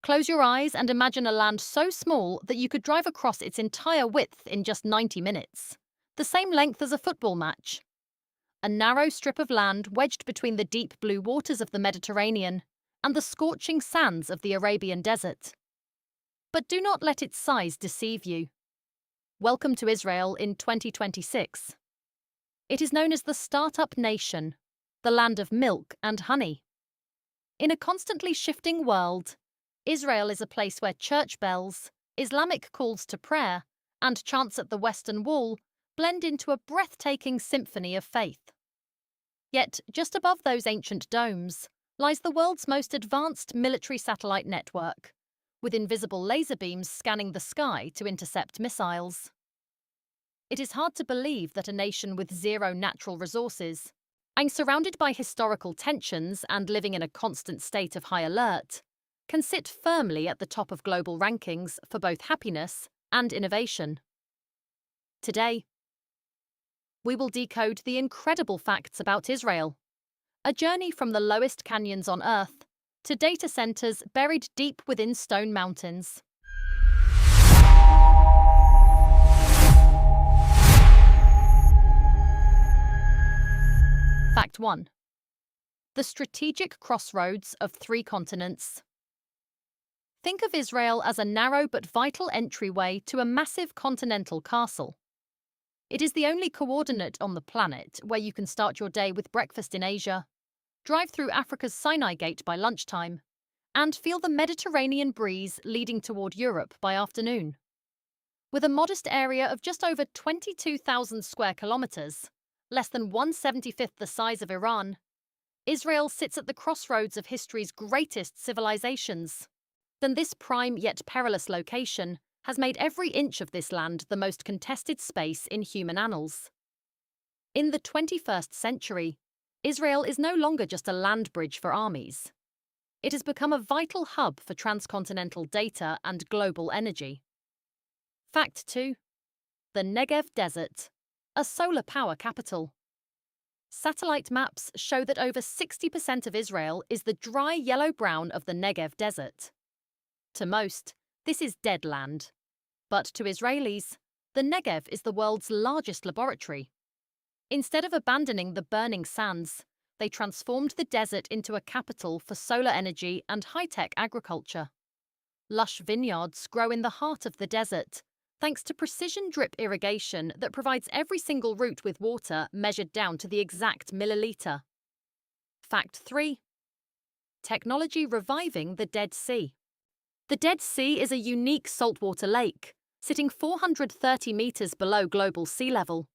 Close your eyes and imagine a land so small that you could drive across its entire width in just 90 minutes. The same length as a football match. A narrow strip of land wedged between the deep blue waters of the Mediterranean and the scorching sands of the Arabian desert. But do not let its size deceive you. Welcome to Israel in 2026. It is known as the startup nation, the land of milk and honey. In a constantly shifting world, Israel is a place where church bells, Islamic calls to prayer, and chants at the Western Wall blend into a breathtaking symphony of faith. Yet, just above those ancient domes, lies the world's most advanced military satellite network, with invisible laser beams scanning the sky to intercept missiles. It is hard to believe that a nation with zero natural resources, and surrounded by historical tensions and living in a constant state of high alert, can sit firmly at the top of global rankings for both happiness and innovation. Today, we will decode the incredible facts about Israel, a journey from the lowest canyons on Earth to data centers buried deep within stone mountains. Fact 1. The strategic crossroads of three continents. Think of Israel as a narrow but vital entryway to a massive continental castle. It is the only coordinate on the planet where you can start your day with breakfast in Asia, drive through Africa's Sinai Gate by lunchtime, and feel the Mediterranean breeze leading toward Europe by afternoon. With a modest area of just over 22,000 square kilometers, less than 1/75th the size of Iran, Israel sits at the crossroads of history's greatest civilizations. Then this prime yet perilous location has made every inch of this land the most contested space in human annals. In the 21st century, Israel is no longer just a land bridge for armies. It has become a vital hub for transcontinental data and global energy. Fact 2. The Negev Desert, a solar power capital. Satellite maps show that over 60% of Israel is the dry yellow-brown of the Negev Desert. To most, this is dead land. But to Israelis, the Negev is the world's largest laboratory. Instead of abandoning the burning sands, they transformed the desert into a capital for solar energy and high-tech agriculture. Lush vineyards grow in the heart of the desert, thanks to precision drip irrigation that provides every single root with water measured down to the exact milliliter. Fact 3. Technology reviving the Dead Sea. The Dead Sea is a unique saltwater lake, sitting 430 meters below global sea level.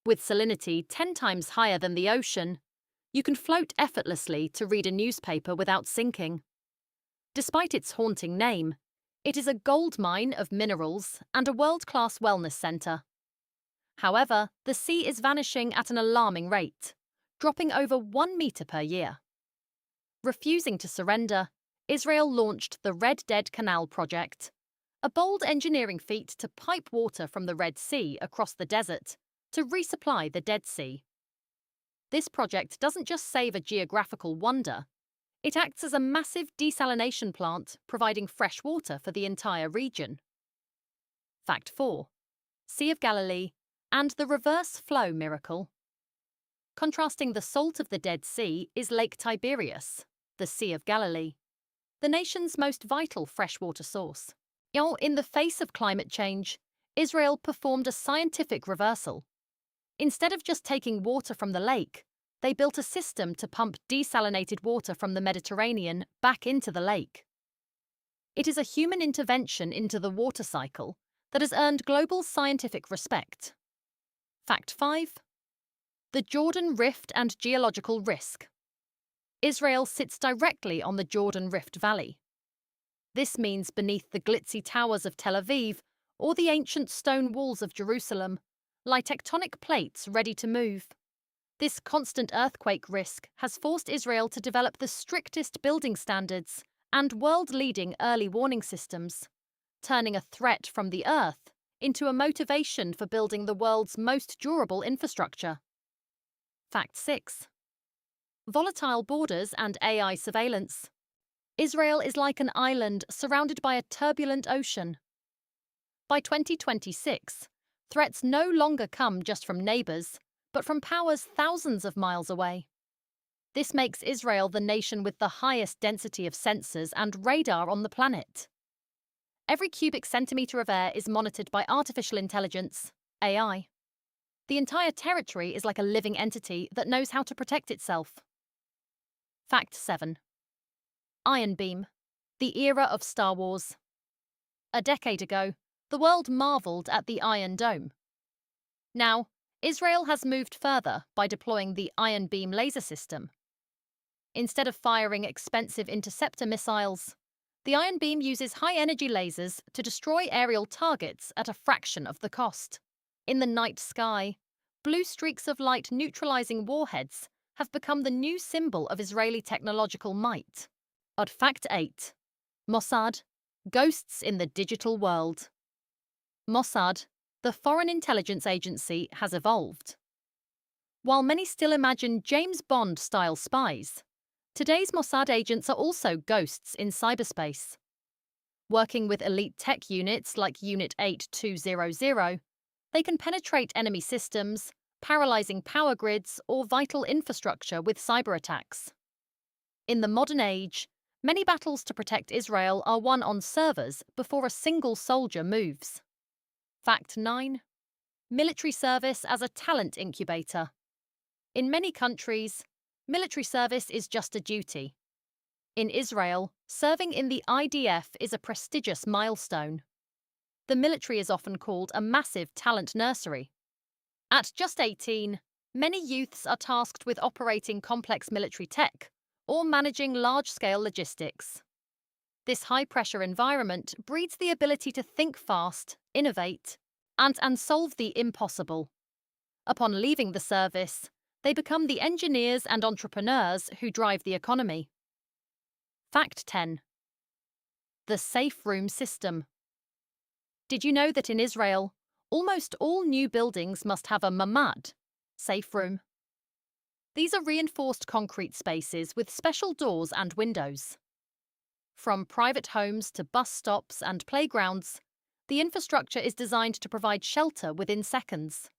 With salinity 10 times higher than the ocean, you can float effortlessly to read a newspaper without sinking. Despite its haunting name, it is a gold mine of minerals and a world-class wellness center. However, the sea is vanishing at an alarming rate, dropping over 1 meter per year. Refusing to surrender, Israel launched the Red Dead Canal project, a bold engineering feat to pipe water from the Red Sea across the desert to resupply the Dead Sea. This project doesn't just save a geographical wonder, it acts as a massive desalination plant providing fresh water for the entire region. Fact 4. Sea of Galilee and the reverse flow miracle. Contrasting the salt of the Dead Sea is Lake Tiberias, the Sea of Galilee, the nation's most vital freshwater source. In the face of climate change, Israel performed a scientific reversal. Instead of just taking water from the lake, they built a system to pump desalinated water from the Mediterranean back into the lake. It is a human intervention into the water cycle that has earned global scientific respect. Fact 5. The Jordan Rift and geological risk. Israel sits directly on the Jordan Rift Valley. This means beneath the glitzy towers of Tel Aviv or the ancient stone walls of Jerusalem lie tectonic plates ready to move. This constant earthquake risk has forced Israel to develop the strictest building standards and world-leading early warning systems, turning a threat from the earth into a motivation for building the world's most durable infrastructure. Fact 6. Volatile borders and AI surveillance. Israel is like an island surrounded by a turbulent ocean. By 2026, threats no longer come just from neighbors, but from powers thousands of miles away. This makes Israel the nation with the highest density of sensors and radar on the planet. Every cubic centimeter of air is monitored by artificial intelligence, AI. The entire territory is like a living entity that knows how to protect itself. Fact 7. Iron Beam, the era of Star Wars. A decade ago, the world marveled at the Iron Dome. Now, Israel has moved further by deploying the Iron Beam laser system. Instead of firing expensive interceptor missiles, the Iron Beam uses high-energy lasers to destroy aerial targets at a fraction of the cost. In the night sky, blue streaks of light neutralizing warheads have become the new symbol of Israeli technological might. Odd Fact 8. Mossad, ghosts in the digital world. Mossad, the foreign intelligence agency, has evolved. While many still imagine James Bond-style spies, today's Mossad agents are also ghosts in cyberspace. Working with elite tech units like Unit 8200, they can penetrate enemy systems, paralyzing power grids or vital infrastructure with cyber attacks. In the modern age, many battles to protect Israel are won on servers before a single soldier moves. Fact 9. Military service as a talent incubator. In many countries, military service is just a duty. In Israel, serving in the IDF is a prestigious milestone. The military is often called a massive talent nursery. At just 18, many youths are tasked with operating complex military tech or managing large-scale logistics. This high-pressure environment breeds the ability to think fast, innovate, and solve the impossible. Upon leaving the service, they become the engineers and entrepreneurs who drive the economy. Fact 10. The safe room system. Did you know that in Israel, almost all new buildings must have a mamad, safe room? These are reinforced concrete spaces with special doors and windows. From private homes to bus stops and playgrounds, the infrastructure is designed to provide shelter within seconds.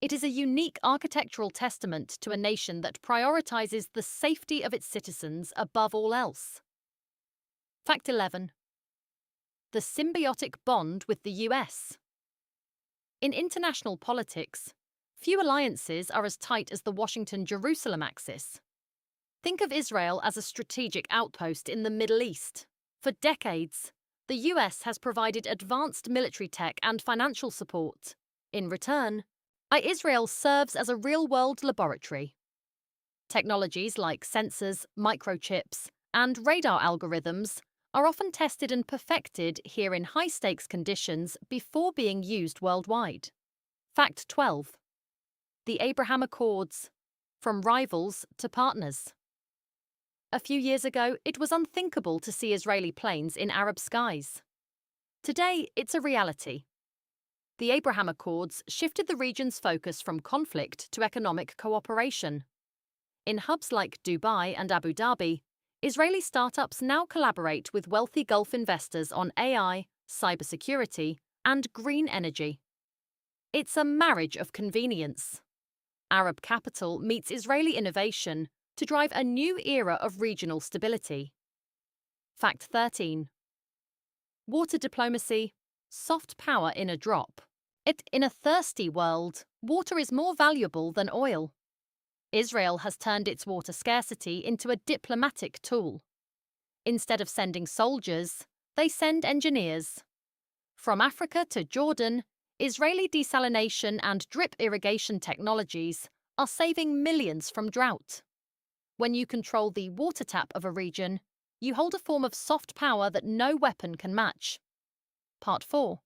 It is a unique architectural testament to a nation that prioritizes the safety of its citizens above all else. Fact 11. The symbiotic bond with the US. In international politics, few alliances are as tight as the Washington-Jerusalem axis. Think of Israel as a strategic outpost in the Middle East. For decades, the US has provided advanced military tech and financial support. In return, Israel serves as a real-world laboratory. Technologies like sensors, microchips, and radar algorithms are often tested and perfected here in high-stakes conditions before being used worldwide. Fact 12. The Abraham Accords. From rivals to partners. A few years ago, it was unthinkable to see Israeli planes in Arab skies. Today, it's a reality. The Abraham Accords shifted the region's focus from conflict to economic cooperation. In hubs like Dubai and Abu Dhabi, Israeli startups now collaborate with wealthy Gulf investors on AI, cybersecurity, and green energy. It's a marriage of convenience. Arab capital meets Israeli innovation to drive a new era of regional stability. Fact 13. Water diplomacy, soft power in a drop. In a thirsty world, water is more valuable than oil. Israel has turned its water scarcity into a diplomatic tool. Instead of sending soldiers, they send engineers. From Africa to Jordan, Israeli desalination and drip irrigation technologies are saving millions from drought. When you control the water tap of a region, you hold a form of soft power that no weapon can match. Part 4.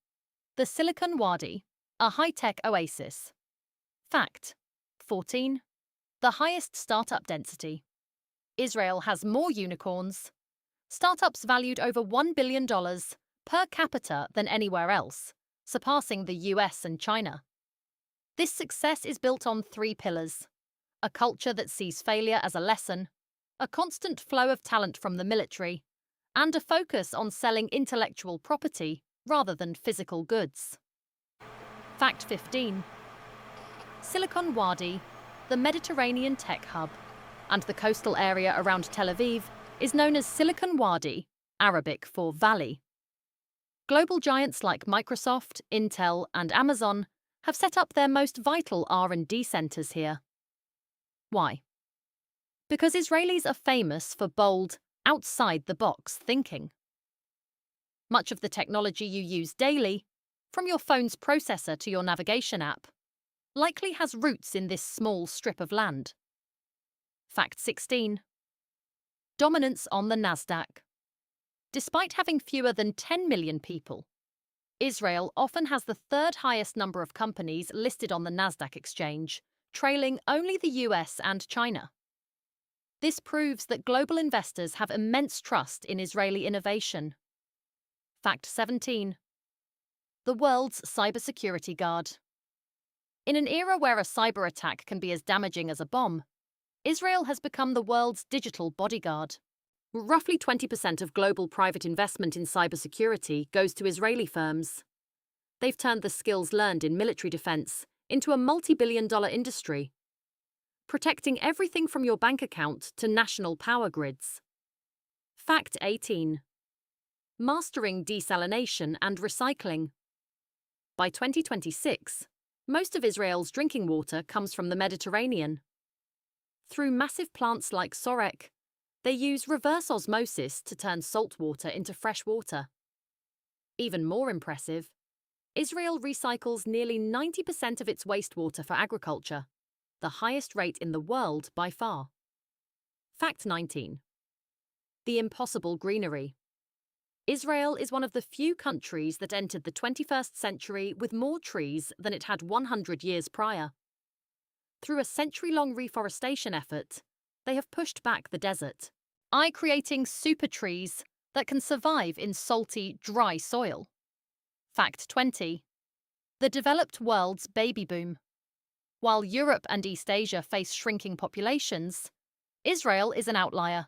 The Silicon Wadi, a high-tech oasis. Fact 14. The highest startup density. Israel has more unicorns. Startups valued over $1 billion per capita than anywhere else, surpassing the US and China. This success is built on 3 pillars: a culture that sees failure as a lesson, a constant flow of talent from the military, and a focus on selling intellectual property rather than physical goods. Fact 15. Silicon Wadi, the Mediterranean tech hub, and the coastal area around Tel Aviv is known as Silicon Wadi, Arabic for valley. Global giants like Microsoft, Intel, and Amazon have set up their most vital R&D centers here. Why? Because Israelis are famous for bold, outside-the-box thinking. Much of the technology you use daily, from your phone's processor to your navigation app, likely has roots in this small strip of land. Fact 16. Dominance on the Nasdaq. Despite having fewer than 10 million people, Israel often has the third highest number of companies listed on the Nasdaq exchange, trailing only the US and China. This proves that global investors have immense trust in Israeli innovation. Fact 17. The world's cybersecurity guard. In an era where a cyber attack can be as damaging as a bomb, Israel has become the world's digital bodyguard. Roughly 20% of global private investment in cybersecurity goes to Israeli firms. They've turned the skills learned in military defense into a multi-billion-dollar industry, protecting everything from your bank account to national power grids. Fact 18. Mastering desalination and recycling. By 2026, most of Israel's drinking water comes from the Mediterranean. Through massive plants like Sorek, they use reverse osmosis to turn salt water into fresh water. Even more impressive, Israel recycles nearly 90% of its wastewater for agriculture, the highest rate in the world by far. Fact 19. The impossible greenery. Israel is one of the few countries that entered the 21st century with more trees than it had 100 years prior. Through a century-long reforestation effort, they have pushed back the desert, creating super trees that can survive in salty, dry soil. Fact 20. The developed world's baby boom. While Europe and East Asia face shrinking populations, Israel is an outlier.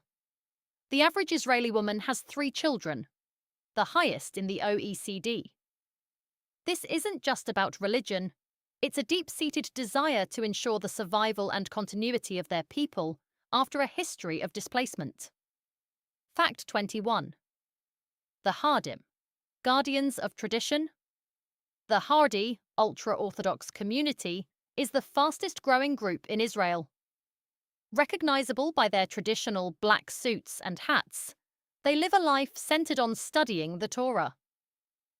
The average Israeli woman has 3 children, the highest in the OECD. This isn't just about religion, it's a deep-seated desire to ensure the survival and continuity of their people after a history of displacement. Fact 21. The Hardim, guardians of tradition. The Hardi, ultra-Orthodox community, is the fastest-growing group in Israel. Recognizable by their traditional black suits and hats, they live a life centered on studying the Torah.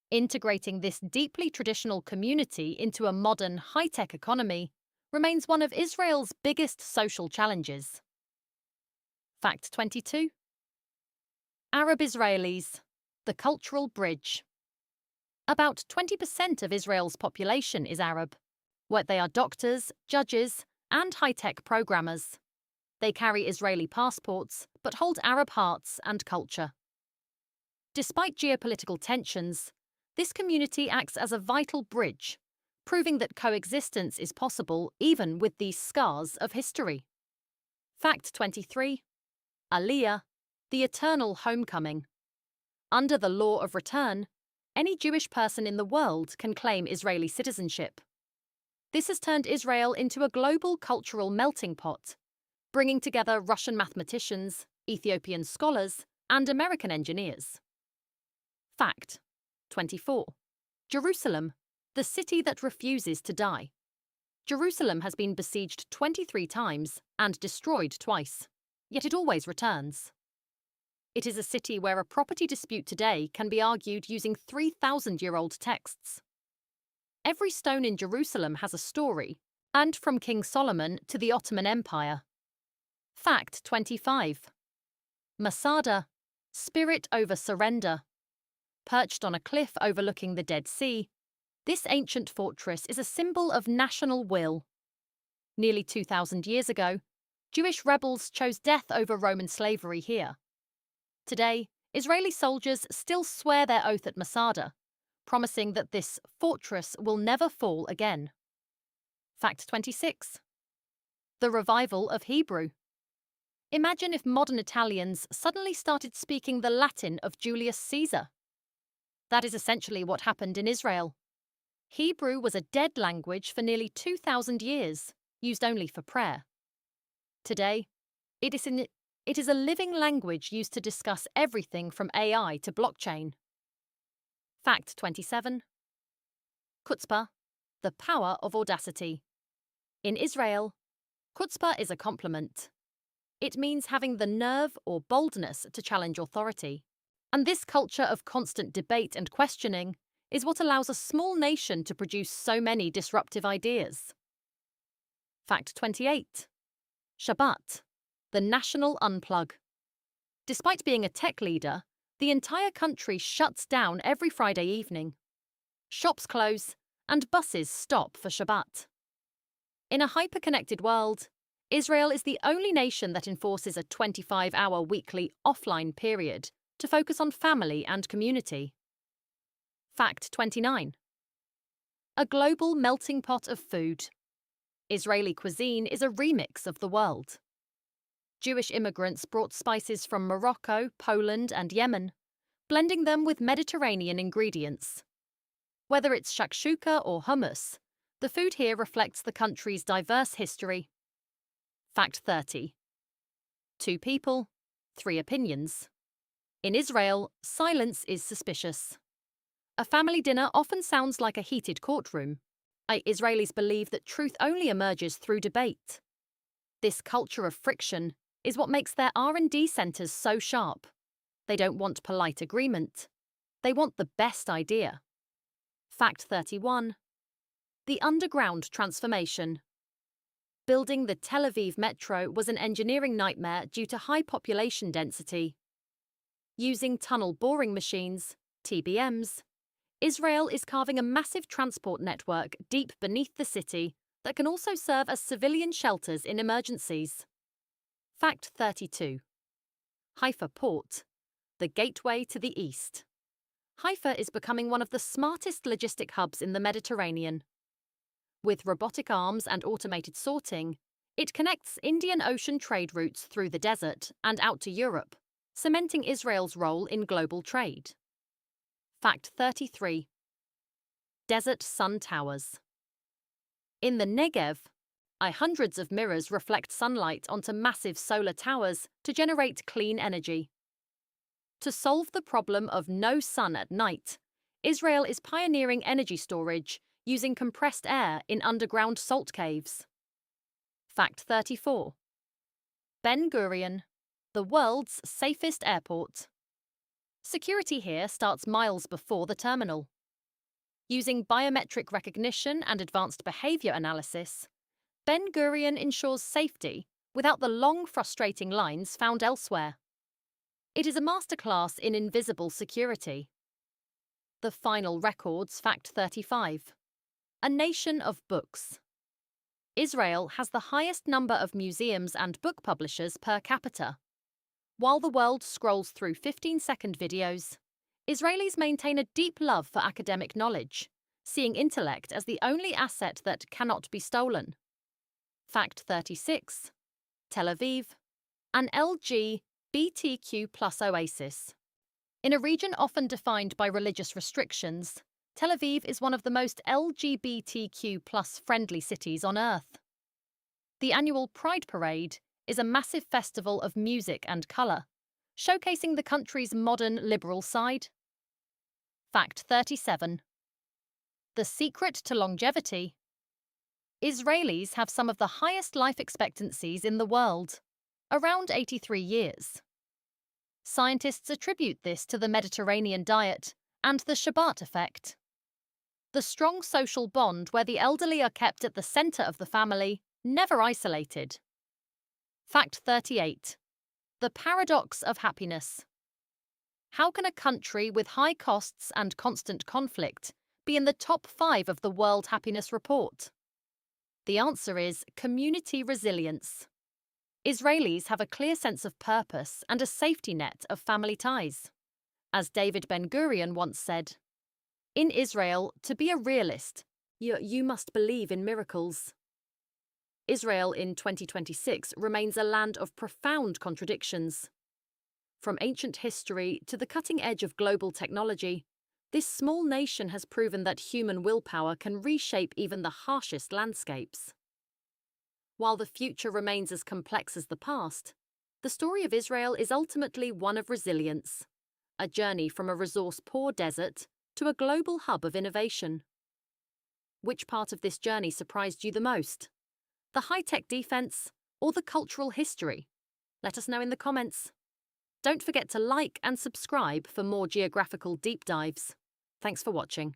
Integrating this deeply traditional community into a modern, high-tech economy remains one of Israel's biggest social challenges. Fact 22. Arab Israelis, the cultural bridge. About 20% of Israel's population is Arab. They are doctors, judges, and high-tech programmers. They carry Israeli passports, but hold Arab hearts and culture. Despite geopolitical tensions, this community acts as a vital bridge, proving that coexistence is possible even with these scars of history. Fact 23. Aliyah, the eternal homecoming. Under the law of return, any Jewish person in the world can claim Israeli citizenship. This has turned Israel into a global cultural melting pot, bringing together Russian mathematicians, Ethiopian scholars, and American engineers. Fact 24. Jerusalem, the city that refuses to die. Jerusalem has been besieged 23 times and destroyed twice, yet it always returns. It is a city where a property dispute today can be argued using 3,000-year-old texts. Every stone in Jerusalem has a story, and from King Solomon to the Ottoman Empire. Fact 25. Masada, spirit over surrender. Perched on a cliff overlooking the Dead Sea, this ancient fortress is a symbol of national will. Nearly 2,000 years ago, Jewish rebels chose death over Roman slavery here. Today, Israeli soldiers still swear their oath at Masada, promising that this fortress will never fall again. Fact 26. The revival of Hebrew. Imagine if modern Italians suddenly started speaking the Latin of Julius Caesar. That is essentially what happened in Israel. Hebrew was a dead language for nearly 2,000 years, used only for prayer. Today, it is a living language used to discuss everything from AI to blockchain. Fact 27. Chutzpah, the power of audacity. In Israel, chutzpah is a compliment. It means having the nerve or boldness to challenge authority. And this culture of constant debate and questioning is what allows a small nation to produce so many disruptive ideas. Fact 28. Shabbat, the national unplug. Despite being a tech leader, the entire country shuts down every Friday evening. Shops close, and buses stop for Shabbat. In a hyper-connected world, Israel is the only nation that enforces a 25-hour weekly offline period to focus on family and community. Fact 29. A global melting pot of food. Israeli cuisine is a remix of the world. Jewish immigrants brought spices from Morocco, Poland, and Yemen, blending them with Mediterranean ingredients. Whether it's shakshuka or hummus, the food here reflects the country's diverse history. Fact 30. Two people, three opinions. In Israel, silence is suspicious. A family dinner often sounds like a heated courtroom. Israelis believe that truth only emerges through debate. This culture of friction is what makes their R&D centers so sharp. They don't want polite agreement. They want the best idea. Fact 31. The underground transformation. Building the Tel Aviv metro was an engineering nightmare due to high population density. Using tunnel boring machines, TBMs, Israel is carving a massive transport network deep beneath the city that can also serve as civilian shelters in emergencies. Fact 32. Haifa Port, the gateway to the east. Haifa is becoming one of the smartest logistic hubs in the Mediterranean. With robotic arms and automated sorting, it connects Indian Ocean trade routes through the desert and out to Europe, cementing Israel's role in global trade. Fact 33. Desert sun towers. In the Negev, hundreds of mirrors reflect sunlight onto massive solar towers to generate clean energy. To solve the problem of no sun at night, Israel is pioneering energy storage using compressed air in underground salt caves. Fact 34. Ben Gurion, the world's safest airport. Security here starts miles before the terminal. Using biometric recognition and advanced behavior analysis, Ben Gurion ensures safety without the long, frustrating lines found elsewhere. It is a masterclass in invisible security. The final records, Fact 35. A nation of books. Israel has the highest number of museums and book publishers per capita. While the world scrolls through 15-second videos, Israelis maintain a deep love for academic knowledge, seeing intellect as the only asset that cannot be stolen. Fact 36. Tel Aviv, an LGBTQ+ oasis. In a region often defined by religious restrictions, Tel Aviv is one of the most LGBTQ+ friendly cities on Earth. The annual Pride Parade is a massive festival of music and colour, showcasing the country's modern liberal side. Fact 37. The secret to longevity. Israelis have some of the highest life expectancies in the world, around 83 years. Scientists attribute this to the Mediterranean diet and the Shabbat effect. The strong social bond where the elderly are kept at the centre of the family, never isolated. Fact 38. The paradox of happiness. How can a country with high costs and constant conflict be in the top 5 of the World Happiness Report? The answer is community resilience. Israelis have a clear sense of purpose and a safety net of family ties. As David Ben-Gurion once said, "In Israel, to be a realist, you must believe in miracles." Israel in 2026 remains a land of profound contradictions. From ancient history to the cutting edge of global technology, this small nation has proven that human willpower can reshape even the harshest landscapes. While the future remains as complex as the past, the story of Israel is ultimately one of resilience, a journey from a resource-poor desert to a global hub of innovation. Which part of this journey surprised you the most? The high-tech defense or the cultural history? Let us know in the comments. Don't forget to like and subscribe for more geographical deep dives. Thanks for watching.